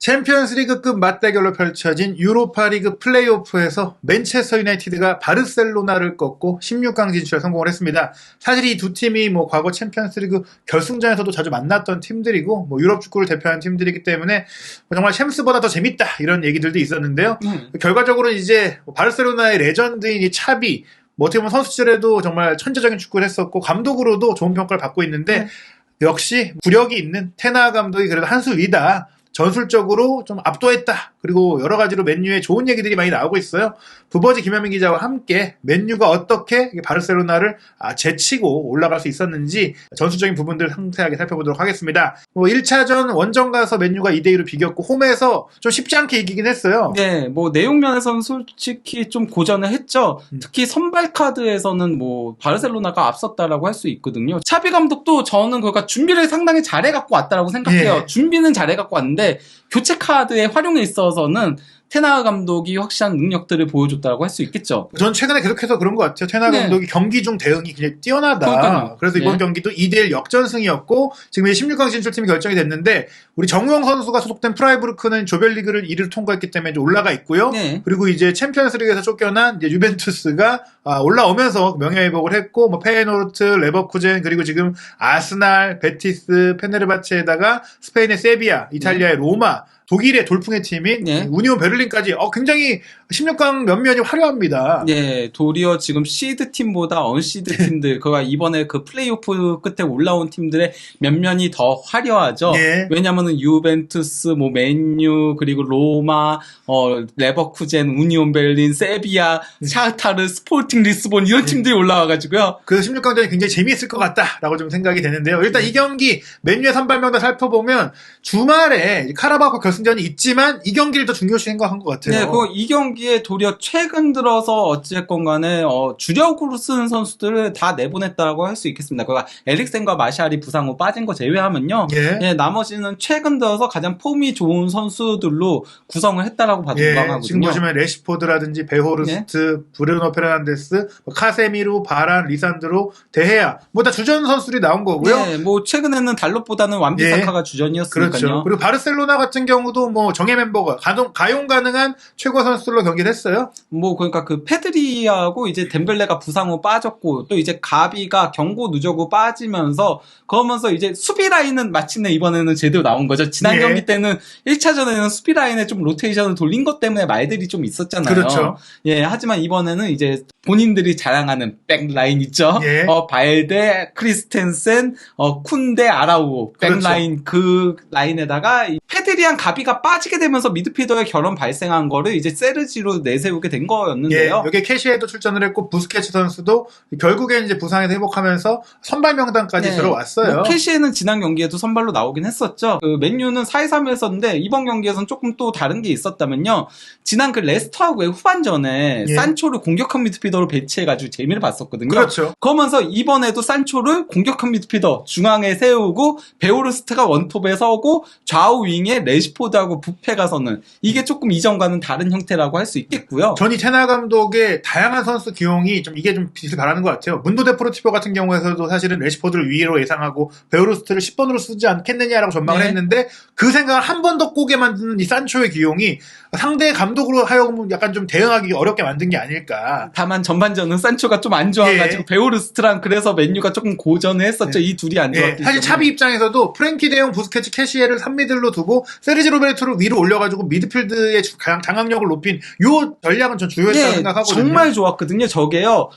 챔피언스리그급 맞대결로 펼쳐진 유로파리그 플레이오프에서 맨체스터 유나이티드가 바르셀로나를 꺾고 16강 진출에 성공을 했습니다. 사실 이 두 팀이 과거 챔피언스리그 결승전에서도 자주 만났던 팀들이고 유럽 축구를 대표하는 팀들이기 때문에 정말 챔스보다 더 재밌다 이런 얘기들도 있었는데요. 결과적으로 이제 바르셀로나의 레전드인 이 차비 어떻게 보면 선수 시절에도 정말 천재적인 축구를 했었고 감독으로도 좋은 평가를 받고 있는데 역시 구력이 있는 테나 감독이 그래도 한 수 위다. 전술적으로 좀 압도했다. 그리고 여러 가지로 맨유의 좋은 얘기들이 많이 나오고 있어요. 부버지 김현민 기자와 함께 맨유가 어떻게 바르셀로나를 제치고 올라갈 수 있었는지 전술적인 부분들 상세하게 살펴보도록 하겠습니다. 1차전 원정 가서 맨유가 2대2로 비겼고 홈에서 좀 쉽지 않게 이기긴 했어요. 네, 내용 면에서는 솔직히 좀 고전을 했죠. 특히 선발 카드에서는 바르셀로나가 앞섰다라고 할 수 있거든요. 차비 감독도 저는 그러니까 준비를 상당히 잘해갖고 왔다라고 생각해요. 예. 준비는 잘해갖고 왔는데 교체 카드의 활용에 있어서는 테나 감독이 확실한 능력들을 보여줬다고 할 수 있겠죠. 전 최근에 계속해서 그런 것 같아요. 테나 감독이 경기 중 대응이 굉장히 뛰어나다. 그러니까요. 그래서 이번 경기도 2대1 역전승이었고 지금 16강 진출팀이 결정이 됐는데 우리 정우영 선수가 소속된 프라이부르크는 조별리그를 1위로 통과했기 때문에 이제 올라가 있고요. 그리고 이제 챔피언스리그에서 쫓겨난 이제 유벤투스가 올라오면서 명예회복을 했고 페예노르트, 레버쿠젠 그리고 지금 아스날, 베티스, 페네르바체에다가 스페인의 세비야, 이탈리아의 로마 독일의 돌풍의 팀인 우니온 베를린까지 굉장히 16강 면면이 화려합니다. 네, 도리어 지금 시드 팀보다 언시드 팀들, 그가 이번에 그 플레이오프 끝에 올라온 팀들의 면면이 더 화려하죠. 왜냐면은 유벤투스, 맨유, 그리고 로마, 레버쿠젠, 우니온 베를린, 세비야, 샤흐타르, 스포팅 리스본 이런 팀들이 올라와가지고요. 그 16강전이 굉장히 재미있을 것 같다라고 좀 생각이 되는데요. 일단 이 경기 맨유의 선발 명단 살펴보면 주말에 카라바오 결승전이 있지만 이 경기를 더 중요시 생각한 것 같아요. 네, 이 경기에 도리어 최근 들어서 어찌됐건 간에 주력으로 쓰는 선수들을 다 내보냈다고 할 수 있겠습니다. 그러니까 에릭센과 마샬이 부상 후 빠진 거 제외하면요. 나머지는 최근 들어서 가장 폼이 좋은 선수들로 구성을 했다라고 봐도 무방하거든요. 지금 보시면 레시포드라든지 베호르스트, 브루노 페르난데스, 카세미루, 바란, 리산드로, 데헤아 다 주전 선수들이 나온 거고요. 최근에는 달롯보다는 완비사카가 주전이었으니까요. 그렇죠. 그리고 바르셀로나 같은 경우도 정예 멤버가 가용 가능한 최고 선수들로 경기를 했어요. 그러니까 그 페드리하고 이제 덴벨레가 부상 후 빠졌고 또 이제 가비가 경고 누적으로 빠지면서 그러면서 이제 수비 라인은 마침내 이번에는 제대로 나온 거죠. 지난 경기 때는 1차전에는 수비 라인에 좀 로테이션을 돌린 것 때문에 말들이 좀 있었잖아요. 그렇죠. 하지만 이번에는 이제 본인들이 자랑하는 백라인 있죠. 발데, 크리스텐센, 쿤데, 아라우오 백라인 그 라인에다가 페드리랑 가비가 빠지게 되면서 미드필더의 결혼 발생한 거를 이제 세르지로 내세우게 된 거였는데요. 여기에 캐시에도 출전을 했고 부스케츠 선수도 결국엔 이제 부상에서 회복하면서 선발 명단까지 들어왔어요. 캐시에는 지난 경기에도 선발로 나오긴 했었죠. 맨유는 4-2-3-1였었는데 이번 경기에서는 조금 또 다른 게 있었다면요. 지난 그 레스터하고의 후반전에 산초를 공격형 미드필더로 배치해가지고 재미를 봤었거든요. 그렇죠. 그러면서 이번에도 산초를 공격형 미드필더 중앙에 세우고 베오르스트가 원톱에 서고 좌우 윙에 레시포드하고 부페가 서는 이게 조금 이전과는 다른 형태라고 할 수 있겠고요. 전이 테나 감독의 다양한 선수 기용이 이게 좀 빛을 발하는 것 같아요. 문도 데포르티보 같은 경우에서도 사실은 레시포드를 위로 예상하고 베오르스트를 10번으로 쓰지 않겠느냐라고 전망을 했는데 그 생각을 한 번 더 꼬게 만드는 이 산초의 기용이 상대 감독으로 하여금 약간 좀 대응하기 어렵게 만든 게 아닐까. 다만 전반전은 산초가 좀 안 좋아가지고 베오르스트랑 그래서 맨유가 조금 고전을 했었죠. 이 둘이 안 좋았기 때문에. 사실 차비 입장에서도 프랭키 데용, 부스케츠, 캐시에를 3미들로 두고 세르지 로베르토를 위로 올려가지고 미드필드의 장악력을 높인 요 전략은 전 주요했다고 생각하거든요. 정말 좋았거든요. 저게요.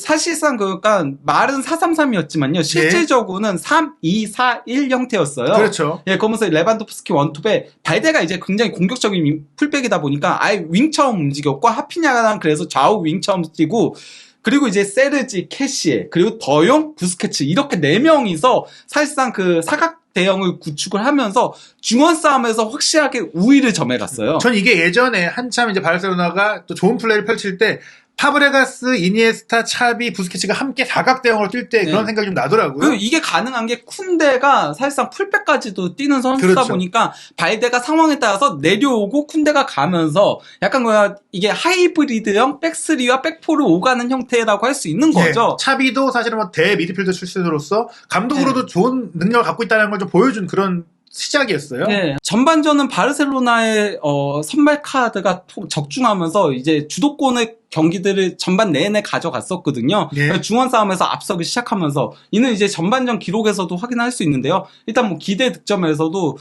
사실상 그러니까 말은 4-3-3이었지만요. 실질적으로는 3-2-4-1 형태였어요. 그렇죠. 그러면서 레반도프스키 원톱에 발데가 이제 굉장히 공격적인 풀백이다 보니까 아예 윙처럼 움직였고 하피냐랑 그래서 좌우 윙처럼 뛰고 그리고 이제 세르지, 캐시에, 그리고 더용, 부스케츠 이렇게 4명이서 사실상 그 사각 대형을 구축을 하면서 중원 싸움에서 확실하게 우위를 점해갔어요. 전 이게 예전에 한참 이제 바르셀로나가 또 좋은 플레이를 펼칠 때 파브레가스, 이니에스타, 차비, 부스케츠가 함께 사각대형으로 뛸 때 그런 생각이 좀 나더라고요. 그리고 이게 가능한 게 쿤데가 사실상 풀백까지도 뛰는 선수다 보니까 발데가 상황에 따라서 내려오고 쿤데가 가면서 약간 이게 하이브리드형 백스리와 백포를 오가는 형태라고 할 수 있는 거죠. 차비도 사실은 대 미드필더 출신으로서 감독으로도 좋은 능력을 갖고 있다는 걸 좀 보여준 그런 시작이었어요. 네, 전반전은 바르셀로나의 선발 카드가 적중하면서 이제 주도권의 경기들을 전반 내내 가져갔었거든요. 예. 중원 싸움에서 앞서기 시작하면서 이는 이제 전반전 기록에서도 확인할 수 있는데요. 일단 뭐 기대 득점에서도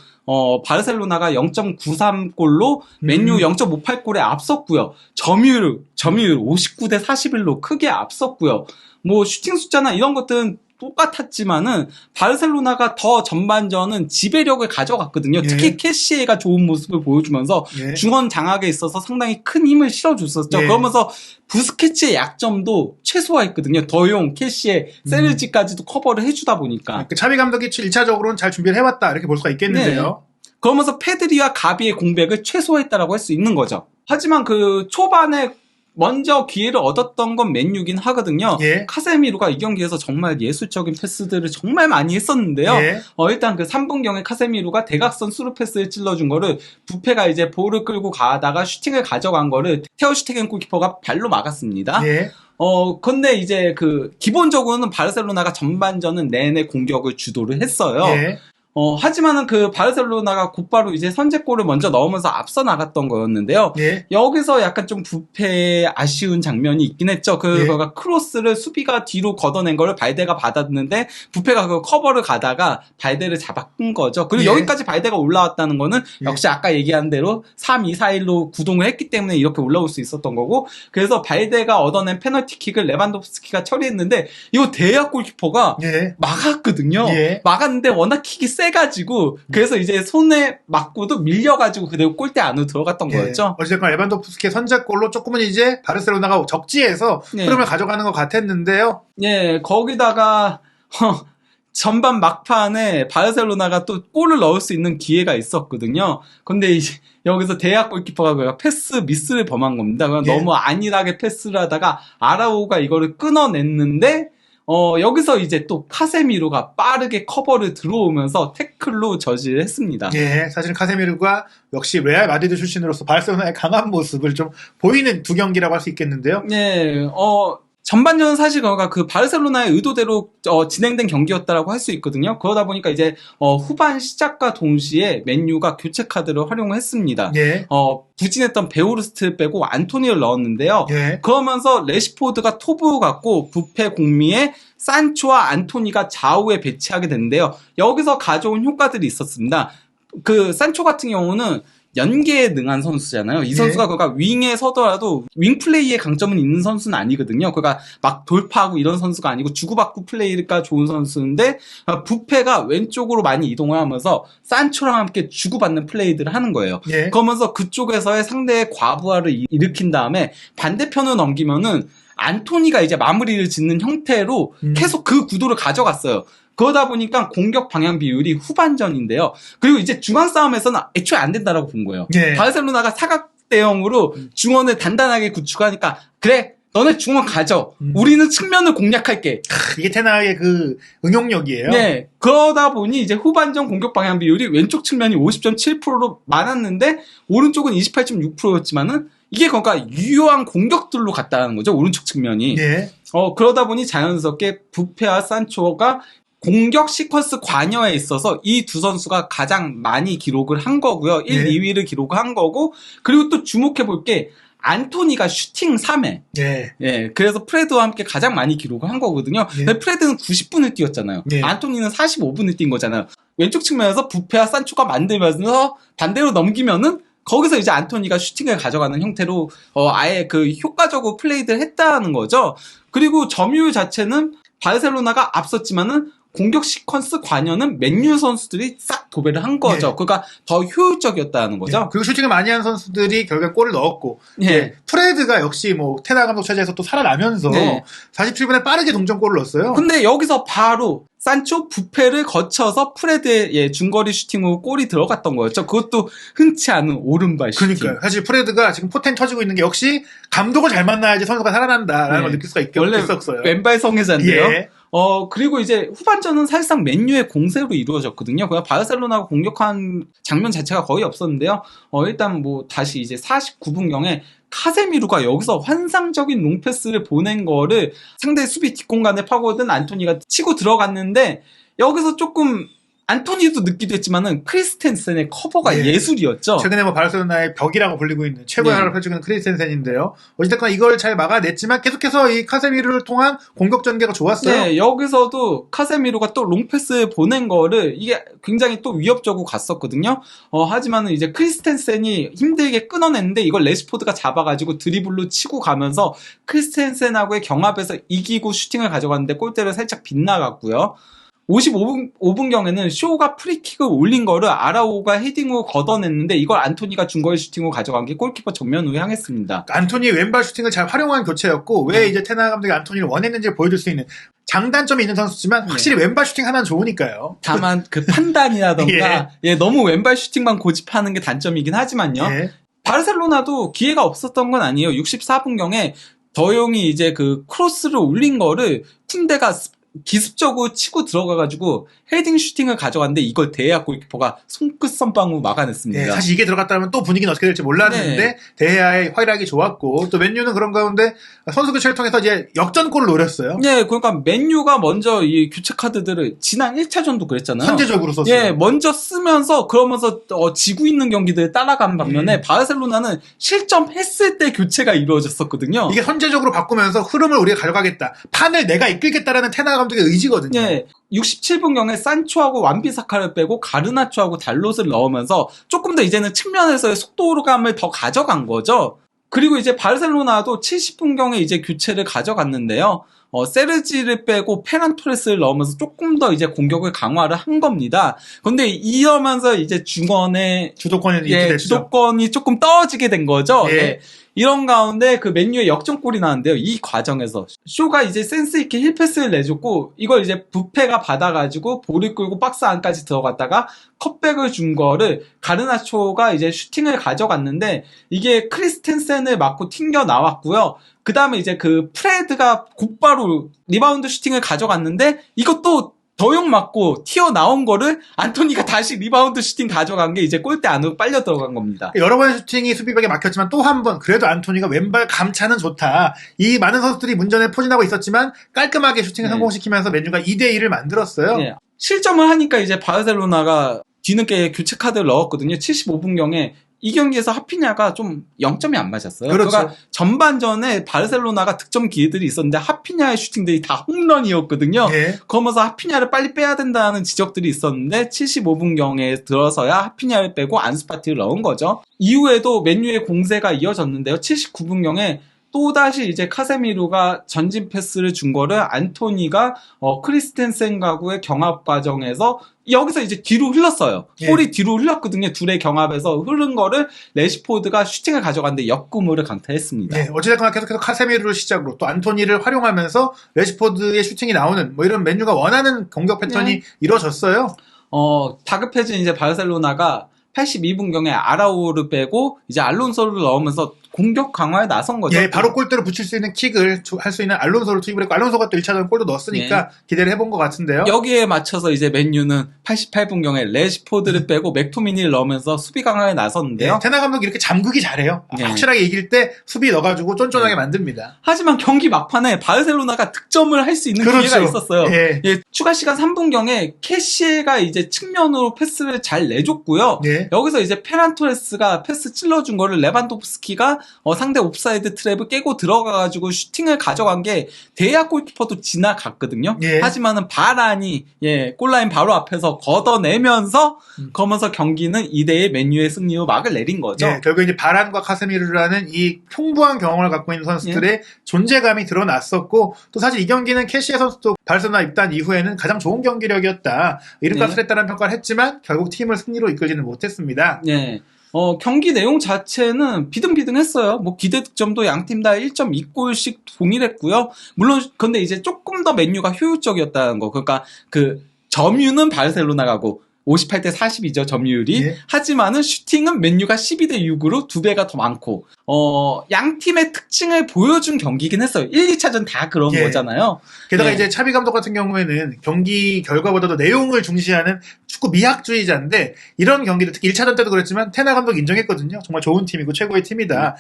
바르셀로나가 0.93골로 맨유 0.58골에 앞섰고요. 점유율 59대 41로 크게 앞섰고요. 뭐 슈팅 숫자나 이런 것들은 똑같았지만은 바르셀로나가 더 전반전은 지배력을 가져갔거든요. 예. 특히 캐시에가 좋은 모습을 보여주면서 예. 중원 장악에 있어서 상당히 큰 힘을 실어줬었죠. 예. 그러면서 부스케츠의 약점도 최소화했거든요. 더용, 캐시에, 세르지까지도 커버를 해주다 보니까. 그 차비 감독이 1차적으로는 잘 준비를 해왔다 이렇게 볼 수가 있겠는데요. 그러면서 페드리와 가비의 공백을 최소화했다라고 할 수 있는 거죠. 하지만 그 초반에 먼저 기회를 얻었던 건 맨유긴 하거든요. 예. 카세미루가 이 경기에서 정말 예술적인 패스들을 정말 많이 했었는데요. 예. 일단 그 3분경에 카세미루가 대각선 스루 패스를 찔러준 거를 부페가 이제 볼을 끌고 가다가 슈팅을 가져간 거를 테오 슈테겐 골키퍼가 발로 막았습니다. 예. 근데 이제 기본적으로는 바르셀로나가 전반전은 내내 공격을 주도를 했어요. 예. 하지만은 그 바르셀로나가 곧바로 이제 선제골을 먼저 넣으면서 앞서 나갔던 거였는데요. 예. 여기서 약간 좀 부패의 아쉬운 장면이 있긴 했죠. 그거가 크로스를 수비가 뒤로 걷어낸 거를 발데가 받았는데 부패가 그 커버를 가다가 발데를 잡아끈 거죠. 그리고 예. 여기까지 발데가 올라왔다는 거는 역시 아까 얘기한 대로 3-2-4-1로 구동을 했기 때문에 이렇게 올라올 수 있었던 거고, 그래서 발데가 얻어낸 페널티킥을 레반도프스키가 처리했는데 이거 대학 골키퍼가 예. 막았거든요. 예. 막았는데 워낙 킥이 세가지고 그래서 이제 손에 맞고도 밀려가지고 그대로 골대 안으로 들어갔던 거였죠. 어쨌든 레반도프스키의 선제골로 조금은 이제 바르셀로나가 적지에서 네. 흐름을 가져가는 것 같았는데요. 예, 거기다가 전반 막판에 바르셀로나가 또 골을 넣을 수 있는 기회가 있었거든요. 근데 이제 여기서 대학 골키퍼가 패스 미스를 범한 겁니다. 그냥 예. 너무 안일하게 패스를 하다가 아라우가 이거를 끊어냈는데 여기서 이제 또 카세미로가 빠르게 커버를 들어오면서 태클로 저지를 했습니다. 예, 사실 카세미르가 역시 레알 마드리드 출신으로서 바르셀로나의 강한 모습을 좀 보이는 두 경기라고 할 수 있겠는데요. 네, 전반전은 사실 그 바르셀로나의 의도대로 진행된 경기였다라고 할 수 있거든요. 그러다 보니까 이제 후반 시작과 동시에 맨유가 교체 카드를 활용을 했습니다. 예. 부진했던 베오르스트를 빼고 안토니를 넣었는데요. 예. 그러면서 레시포드가 톱으로 갔고 부페 공미에 산초와 안토니가 좌우에 배치하게 됐는데요. 여기서 가져온 효과들이 있었습니다. 그 산초 같은 경우는 연계에 능한 선수잖아요. 이 선수가 그러니까 윙에 서더라도 윙 플레이에 강점은 있는 선수는 아니거든요. 그러니까 막 돌파하고 이런 선수가 아니고 주고받고 플레이가 좋은 선수인데 부페가 왼쪽으로 많이 이동을 하면서 산초랑 함께 주고받는 플레이들을 하는 거예요. 예. 그러면서 그쪽에서의 상대의 과부하를 일으킨 다음에 반대편으로 넘기면은 안토니가 이제 마무리를 짓는 형태로 계속 그 구도를 가져갔어요. 그러다 보니까 공격 방향 비율이 후반전인데요. 그리고 이제 중앙 싸움에서는 애초에 안 된다라고 본 거예요. 예. 바르셀로나가 사각대형으로 중원을 단단하게 구축하니까 그래 너네 중원 가져. 우리는 측면을 공략할게. 이게 테나의 그 응용력이에요. 네. 그러다 보니 이제 후반전 공격 방향 비율이 왼쪽 측면이 50.7%로 많았는데 오른쪽은 28.6%였지만은 이게 그러니까 유효한 공격들로 갔다는 거죠. 오른쪽 측면이. 예. 그러다 보니 자연스럽게 부페와 산초가 공격 시퀀스 관여에 있어서 이 두 선수가 가장 많이 기록을 한 거고요. 1, 예. 2위를 기록한 거고, 그리고 또 주목해 볼 게 안토니가 슈팅 3회. 예. 예, 그래서 프레드와 함께 가장 많이 기록을 한 거거든요. 예. 근데 프레드는 90분을 뛰었잖아요. 예. 안토니는 45분을 뛴 거잖아요. 왼쪽 측면에서 부페와 산초가 만들면서 반대로 넘기면은 거기서 이제 안토니가 슈팅을 가져가는 형태로 아예 그 효과적으로 플레이를 했다는 거죠. 그리고 점유율 자체는 바르셀로나가 앞섰지만은 공격 시퀀스 관여는 맨유 선수들이 싹 도배를 한 거죠. 예. 그러니까 더 효율적이었다는 거죠. 예. 그리고 슈팅을 많이 한 선수들이 결국에 골을 넣었고, 예. 프레드가 역시 뭐 테나 감독 체제에서 또 살아나면서 네. 47분에 빠르게 동점골을 넣었어요. 근데 여기서 바로 산초 부페를 거쳐서 프레드의 중거리 슈팅으로 골이 들어갔던 거였죠. 그것도 흔치 않은 오른발 슈팅. 그러니까요. 사실 프레드가 지금 포텐 터지고 있는 게 역시 감독을 잘 만나야지 선수가 살아난다라는 네. 걸 느낄 수가 원래 있었어요. 왼발 성애자인데요. 예. 그리고 이제 후반전은 사실상 맨유의 공세로 이루어졌거든요. 그냥 바르셀로나가 공격한 장면 자체가 거의 없었는데요. 일단 뭐 다시 이제 49분경에 카세미루가 여기서 환상적인 롱패스를 보낸 거를 상대 수비 뒷공간에 파고든 안토니가 치고 들어갔는데 여기서 조금 안토니도 늦기도 했지만은 크리스텐센의 커버가 예. 예술이었죠. 최근에 뭐 바르셀로나의 벽이라고 불리고 있는 최고의 네. 활약을 펼치고 있는 크리스텐센인데요. 어쨌든 이걸 잘 막아냈지만 계속해서 이 카세미르를 통한 공격 전개가 좋았어요. 네, 여기서도 카세미로가 또 롱패스 보낸 거를 이게 굉장히 또 위협적으로 갔었거든요. 하지만은 이제 크리스텐센이 힘들게 끊어냈는데 이걸 레시포드가 잡아가지고 드리블로 치고 가면서 크리스텐센하고의 경합에서 이기고 슈팅을 가져갔는데 골대를 살짝 빗나갔고요. 55분경에는 쇼가 프리킥을 올린 거를 아라오가 헤딩으로 걷어냈는데 이걸 안토니가 중거리 슈팅으로 가져간 게 골키퍼 정면으로 향했습니다. 안토니의 왼발 슈팅을 잘 활용한 교체였고 왜 이제 테나 감독이 안토니를 원했는지 보여줄 수 있는 장단점이 있는 선수지만 확실히 왼발 슈팅 하나는 좋으니까요. 다만 그 판단이라던가 너무 왼발 슈팅만 고집하는 게 단점이긴 하지만요. 예. 바르셀로나도 기회가 없었던 건 아니에요. 64분경에 더용이 이제 그 크로스를 올린 거를 쿤데가 기습적으로 치고 들어가가지고 헤딩 슈팅을 가져갔는데 이걸 데헤아 골키퍼가 손끝 선방으로 막아냈습니다. 네, 사실 이게 들어갔다면 또 분위기는 어떻게 될지 몰랐는데 네. 데헤아의 활약이 좋았고 또 맨유는 그런 가운데 선수 교체를 통해서 이제 역전골을 노렸어요. 네, 그러니까 맨유가 먼저 이 교체 카드들을 지난 1차전도 그랬잖아요. 선제적으로 썼어요. 예, 먼저 쓰면서 그러면서 지고 있는 경기들을 따라간 반면에 바르셀로나는 실점했을 때 교체가 이루어졌었거든요. 이게 선제적으로 바꾸면서 흐름을 우리가 가져가겠다. 판을 내가 이끌겠다라는 테나 감독의 의지거든요. 예, 67분경에 산초하고 완비사카를 빼고 가르나초하고 달롯을 넣으면서 조금 더 이제는 측면에서의 속도감을 더 가져간 거죠. 그리고 이제 바르셀로나도 70분경에 이제 교체를 가져갔는데요. 세르지를 빼고 페란 토레스를 넣으면서 조금 더 이제 공격을 강화를 한 겁니다. 근데 이러면서 이제 중원의 주도권이 이렇게 됐죠. 주도권이 조금 떨어지게 된 거죠. 예. 예. 이런 가운데 그 맨유의 역전골이 나왔는데요. 이 과정에서 쇼가 이제 센스있게 힐패스를 내줬고 이걸 이제 부페가 받아가지고 볼을 끌고 박스 안까지 들어갔다가 컷백을 준 거를 가르나초가 이제 슈팅을 가져갔는데 이게 크리스텐센을 맞고 튕겨 나왔고요. 그 다음에 이제 그 프레드가 곧바로 리바운드 슈팅을 가져갔는데 이것도 더용 맞고 튀어나온 거를 안토니가 다시 리바운드 슈팅 가져간 게 이제 골대 안으로 빨려 들어간 겁니다. 여러 번의 슈팅이 수비벽에 막혔지만 또 한 번 그래도 안토니가 왼발 감차는 좋다. 이 많은 선수들이 문전에 포진하고 있었지만 깔끔하게 슈팅을 네. 성공시키면서 맨유가 2대1을 만들었어요. 예. 실점을 하니까 이제 바르셀로나가 뒤늦게 교체 카드를 넣었거든요. 75분경에 이 경기에서 하피냐가 좀 0점이 안 맞았어요. 그렇죠. 그러니까 전반전에 바르셀로나가 득점 기회들이 있었는데 하피냐의 슈팅들이 다 홈런이었거든요. 예. 그러면서 하피냐를 빨리 빼야 된다는 지적들이 있었는데 75분경에 들어서야 하피냐를 빼고 안수파티를 넣은 거죠. 이후에도 맨유의 공세가 이어졌는데요. 79분경에 또다시 이제 카세미루가 전진 패스를 준 거를 안토니가 크리스텐센과의 경합 과정에서 여기서 이제 뒤로 흘렀어요. 예. 볼이 뒤로 흘렀거든요. 둘의 경합에서 흐른 거를 레시포드가 슈팅을 가져갔는데 역구무를 강타했습니다. 네, 어찌됐거나 계속해서 카세미르를 시작으로 또 안토니를 활용하면서 레시포드의 슈팅이 나오는 뭐 이런 맨유가 원하는 공격 패턴이 네. 이루어졌어요. 다급해진 이제 바르셀로나가 82분경에 아라우를 빼고 이제 알론소를 넣으면서 공격 강화에 나선 거죠. 예, 바로 골대로 붙일 수 있는 킥을 할 수 있는 알론소를 투입을 했고 알론소가 또 1차전 골도 넣었으니까 기대를 해본 것 같은데요. 여기에 맞춰서 이제 맨유는 88분경에 레시포드를 빼고 맥토미니를 넣으면서 수비 강화에 나섰는데요. 네, 테나 감독이 이렇게 잠그기 잘해요. 네. 확실하게 이길 때 수비 넣어가지고 쫀쫀하게 만듭니다. 하지만 경기 막판에 바르셀로나가 득점을 할 수 있는 그렇죠. 기회가 있었어요. 예. 예, 추가 시간 3분경에 캐시에가 이제 측면으로 패스를 잘 내줬고요. 예. 여기서 이제 페란토레스가 패스 찔러준 거를 레반도프스키가 상대 옵사이드 트랩을 깨고 들어가가지고 슈팅을 가져간 게 데헤아 골키퍼도 지나갔거든요. 예. 하지만은 바란이 골라인 바로 앞에서 걷어내면서 그러면서 경기는 2대1 맨유의 승리로 막을 내린 거죠. 예, 결국 이제 바란과 카세미르라는 이 풍부한 경험을 갖고 있는 선수들의 존재감이 드러났었고 또 사실 이 경기는 캐시에 선수도 바르셀로나 입단 이후에는 가장 좋은 경기력이었다. 이름값을 했다는 평가를 했지만 결국 팀을 승리로 이끌지는 못했습니다. 예. 경기 내용 자체는 비등비등했어요. 뭐 기대 득점도 양팀 다 1.2골씩 동일했고요. 물론 근데 이제 조금 더 맨유가 효율적이었다는 거. 그러니까 그 점유는 바르셀로나가고 58대 40이죠, 점유율이. 예. 하지만은 슈팅은 맨유가 12대 6으로 2배가 더 많고, 양 팀의 특징을 보여준 경기긴 했어요. 1, 2차전 다 그런 예. 거잖아요. 게다가 예. 이제 차비 감독 같은 경우에는 경기 결과보다도 내용을 중시하는 축구 미학주의자인데 이런 경기를 특히 1차전 때도 그랬지만 테나 감독 인정했거든요. 정말 좋은 팀이고 최고의 팀이다.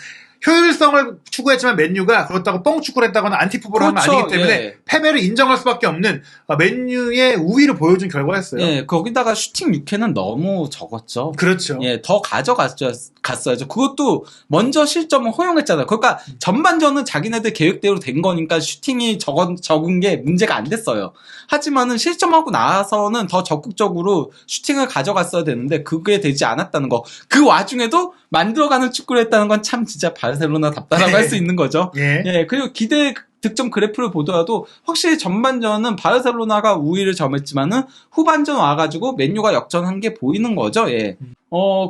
효율성을 추구했지만 맨유가 그렇다고 뻥 축구를 했다거나 안티푸보를 하면 그렇죠. 아니기 때문에 예. 패배를 인정할 수밖에 없는 맨유의 우위를 보여준 결과였어요. 예, 거기다가 슈팅 6회는 너무 적었죠. 그렇죠. 예, 더 갔어야죠. 그것도 먼저 실점을 허용했잖아요. 그러니까 전반전은 자기네들 계획대로 된 거니까 슈팅이 적은 게 문제가 안 됐어요. 하지만은 실점하고 나서는 더 적극적으로 슈팅을 가져갔어야 되는데 그게 되지 않았다는 거. 그 와중에도 만들어가는 축구를 했다는 건 참 진짜 바르셀로나답다라고 할 수 있는 거죠. 예. 예, 그리고 기대 득점 그래프를 보더라도 확실히 전반전은 바르셀로나가 우위를 점했지만은 후반전 와가지고 맨유가 역전한 게 보이는 거죠. 예.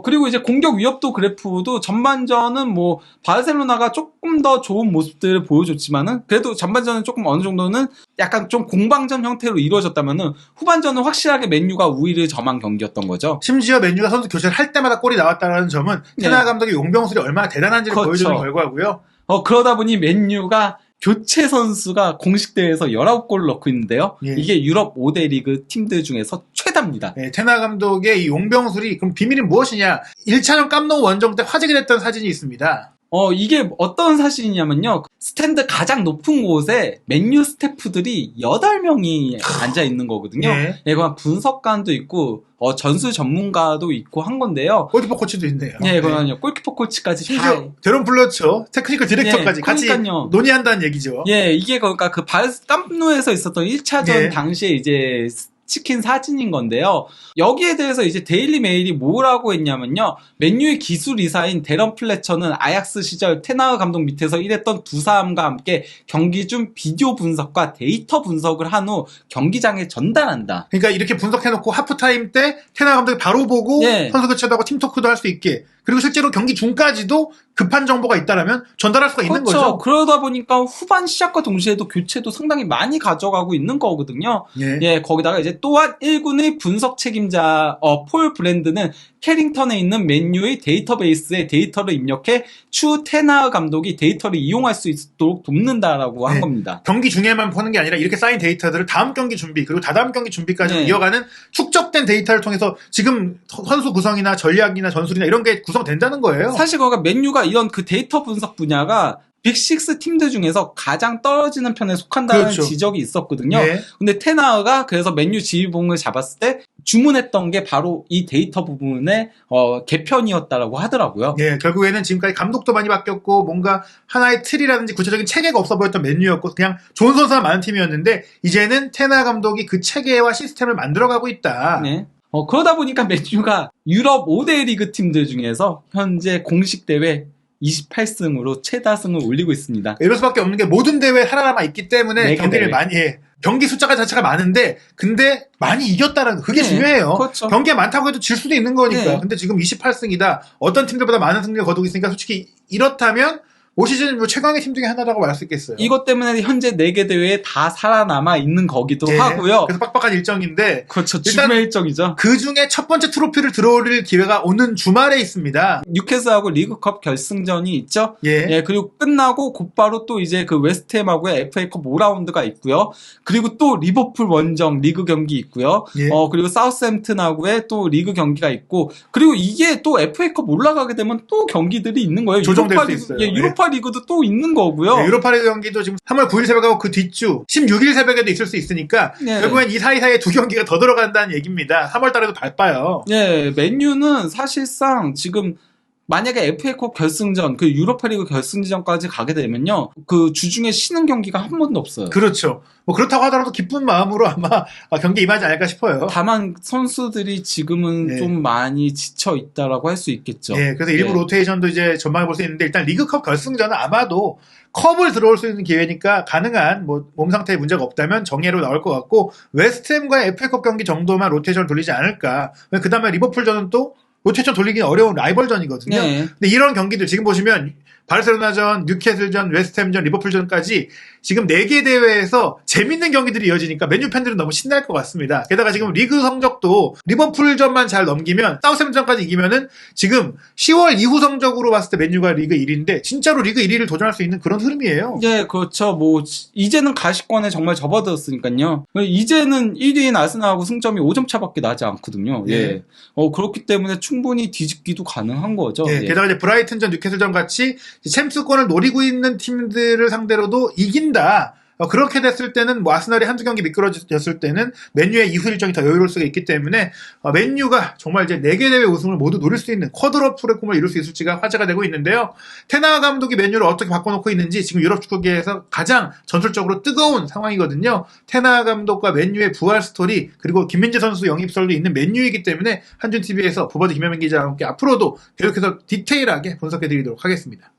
그리고 이제 공격 위협도 그래프도 전반전은 뭐 바르셀로나가 조금 더 좋은 모습들을 보여줬지만은 그래도 전반전은 조금 어느 정도는 약간 좀 공방전 형태로 이루어졌다면은 후반전은 확실하게 맨유가 우위를 점한 경기였던 거죠. 심지어 맨유가 선수 교체를 할 때마다 골이 나왔다는 점은 네. 테나 감독의 용병술이 얼마나 대단한지를 그렇죠. 보여주는 결과고요. 그러다 보니 맨유가 교체 선수가 공식 대회에서 19골을 넣고 있는데요. 예. 이게 유럽 5대 리그 팀들 중에서 최다입니다. 네, 테나 감독의 이 용병술이 그럼 비밀이 무엇이냐? 1차전 깜노 원정 때 화제가 됐던 사진이 있습니다. 이게 어떤 사실이냐면요. 스탠드 가장 높은 곳에 맨유 스태프들이 8명이 앉아 있는 거거든요. 예. 예, 그냥 분석관도 있고, 전술 전문가도 있고 한 건데요. 골키퍼 코치도 있네요. 예, 그러니요. 골키퍼 코치까지 다. 심지어 데런 블러처 테크니컬 디렉터까지 예, 같이 그러니까요. 논의한다는 얘기죠. 예, 이게 그러니까 그 깜누에서 있었던 1차전 예. 당시에 이제 찍힌 사진인 건데요. 여기에 대해서 이제 데일리 메일이 뭐라고 했냐면요. 맨유의 기술 이사인 데런 플래처는 아약스 시절 테나흐 감독 밑에서 일했던 두 사람과 함께 경기 중 비디오 분석과 데이터 분석을 한 후 경기장에 전달한다. 그러니까 이렇게 분석해놓고 하프타임 때 테나 감독이 바로 보고 예. 선수 교체도 하고 팀 토크도 할 수 있게 그리고 실제로 경기 중까지도 급한 정보가 있다라면 전달할 수가 있는 그렇죠. 거죠. 그러다 보니까 후반 시작과 동시에도 교체도 상당히 많이 가져가고 있는 거거든요. 예. 예, 거기다가 이제 또한 1군의 분석 책임자 폴 브랜드는 캐링턴에 있는 맨유의 데이터베이스에 데이터를 입력해 추후 테나흐 감독이 데이터를 이용할 수 있도록 돕는다라고 한 네. 겁니다. 경기 중에만 보는 게 아니라 이렇게 쌓인 데이터들을 다음 경기 준비 그리고 다다음 경기 준비까지 네. 이어가는 축적된 데이터를 통해서 지금 선수 구성이나 전략이나 전술이나 이런 게 구성된다는 거예요. 사실 그러니까 맨유가 이런 그 데이터 분석 분야가 빅6 팀들 중에서 가장 떨어지는 편에 속한다는 그렇죠. 지적이 있었거든요. 예. 근데 테나흐가 그래서 맨유 지휘봉을 잡았을 때 주문했던 게 바로 이 데이터 부분의 개편이었다라고 하더라고요. 예, 결국에는 지금까지 감독도 많이 바뀌었고 뭔가 하나의 틀이라든지 구체적인 체계가 없어 보였던 맨유였고 그냥 좋은 선수가 많은 팀이었는데 이제는 테나 감독이 그 체계와 시스템을 만들어가고 있다. 네. 그러다 보니까 맨유가 유럽 5대 리그 팀들 중에서 현재 공식 대회 28승으로 최다승을 올리고 있습니다. 이럴 수밖에 없는 게 모든 대회에 살아남아 있기 때문에 네, 경기를 대회. 많이 해. 경기 숫자가 자체가 많은데 근데 많이 이겼다는 거 그게 네, 중요해요. 그렇죠. 경기가 많다고 해도 질 수도 있는 거니까. 네. 근데 지금 28승이다. 어떤 팀들보다 많은 승리를 거두고 있으니까 솔직히 이렇다면 올 시즌 뭐 최강의 팀 중에 하나라고 말 수 있겠어요. 이것 때문에 현재 4개 대회에 다 살아남아 있는 거기도 예, 하고요. 그래서 빡빡한 일정인데 그렇죠. 일단 죽음의 일정이죠. 그 중에 첫 번째 트로피를 들어올릴 기회가 오는 주말에 있습니다. 뉴캐슬하고 리그컵 결승전이 있죠. 예. 예, 그리고 끝나고 곧바로 또 이제 그 웨스트햄하고의 FA컵 5라운드가 있고요. 그리고 또 리버풀 원정 리그 경기 있고요. 예. 그리고 사우스햄튼하고의 또 리그 경기가 있고, 그리고 이게 또 FA컵 올라가게 되면 또 경기들이 있는 거예요. 조정될 유로파 수 리그, 있어요. 예, 유로파 리그도 또 있는 거고요. 네, 유로파리그 경기도 지금 3월 9일 새벽하고 그 뒷주 16일 새벽에도 있을 수 있으니까 네. 결국엔 이 사이사이에 두 경기가 더 들어간다는 얘기입니다. 3월 달에도 바빠요. 예, 맨유는 사실상 지금 만약에 FA컵 결승전, 그 유로파리그 결승전까지 가게 되면요, 그 주중에 쉬는 경기가 한 번도 없어요. 그렇죠. 뭐 그렇다고 하더라도 기쁜 마음으로 아마 경기에 임하지 않을까 싶어요. 다만 선수들이 지금은 네. 좀 많이 지쳐 있다라고 할 수 있겠죠. 예, 그래서 일부 예. 로테이션도 이제 전망해 볼 수 있는데 일단 리그컵 결승전은 아마도 컵을 들어올 수 있는 기회니까 가능한 뭐 몸 상태에 문제가 없다면 정예로 나올 것 같고 웨스트햄과의 FA컵 경기 정도만 로테이션 돌리지 않을까. 그 다음에 리버풀전은 또 로테이션 돌리기는 어려운 라이벌전이거든요. 네. 근데 이런 경기들 지금 보시면 바르셀로나전, 뉴캐슬전, 웨스트햄전, 리버풀전까지 지금 4개 대회에서 재밌는 경기들이 이어지니까 맨유 팬들은 너무 신날 것 같습니다. 게다가 지금 리그 성적도 리버풀전만 잘 넘기면 사우스햄튼전까지 이기면은 지금 10월 이후 성적으로 봤을 때 맨유가 리그 1위인데 진짜로 리그 1위를 도전할 수 있는 그런 흐름이에요. 예, 그렇죠. 뭐 이제는 가시권에 정말 접어들었으니까요. 이제는 1위인 아스날하고 승점이 5점 차밖에 나지 않거든요. 예. 예. 그렇기 때문에 충분히 뒤집기도 가능한 거죠. 예, 예. 게다가 이제 브라이튼전, 뉴캐슬전 같이 챔스권을 노리고 있는 팀들을 상대로도 이긴다. 그렇게 됐을 때는 뭐 아스날이 한두 경기 미끄러졌을 때는 맨유의 이후 일정이 더 여유로울 수가 있기 때문에 맨유가 정말 이제 4개 대회 우승을 모두 노릴 수 있는 쿼드러플의 꿈을 이룰 수 있을지가 화제가 되고 있는데요. 테나 감독이 맨유를 어떻게 바꿔놓고 있는지 지금 유럽 축구계에서 가장 전술적으로 뜨거운 상황이거든요. 테나 감독과 맨유의 부활 스토리 그리고 김민재 선수 영입설도 있는 맨유이기 때문에 한준TV에서 부버드 김현민 기자와 함께 앞으로도 계속해서 디테일하게 분석해드리도록 하겠습니다.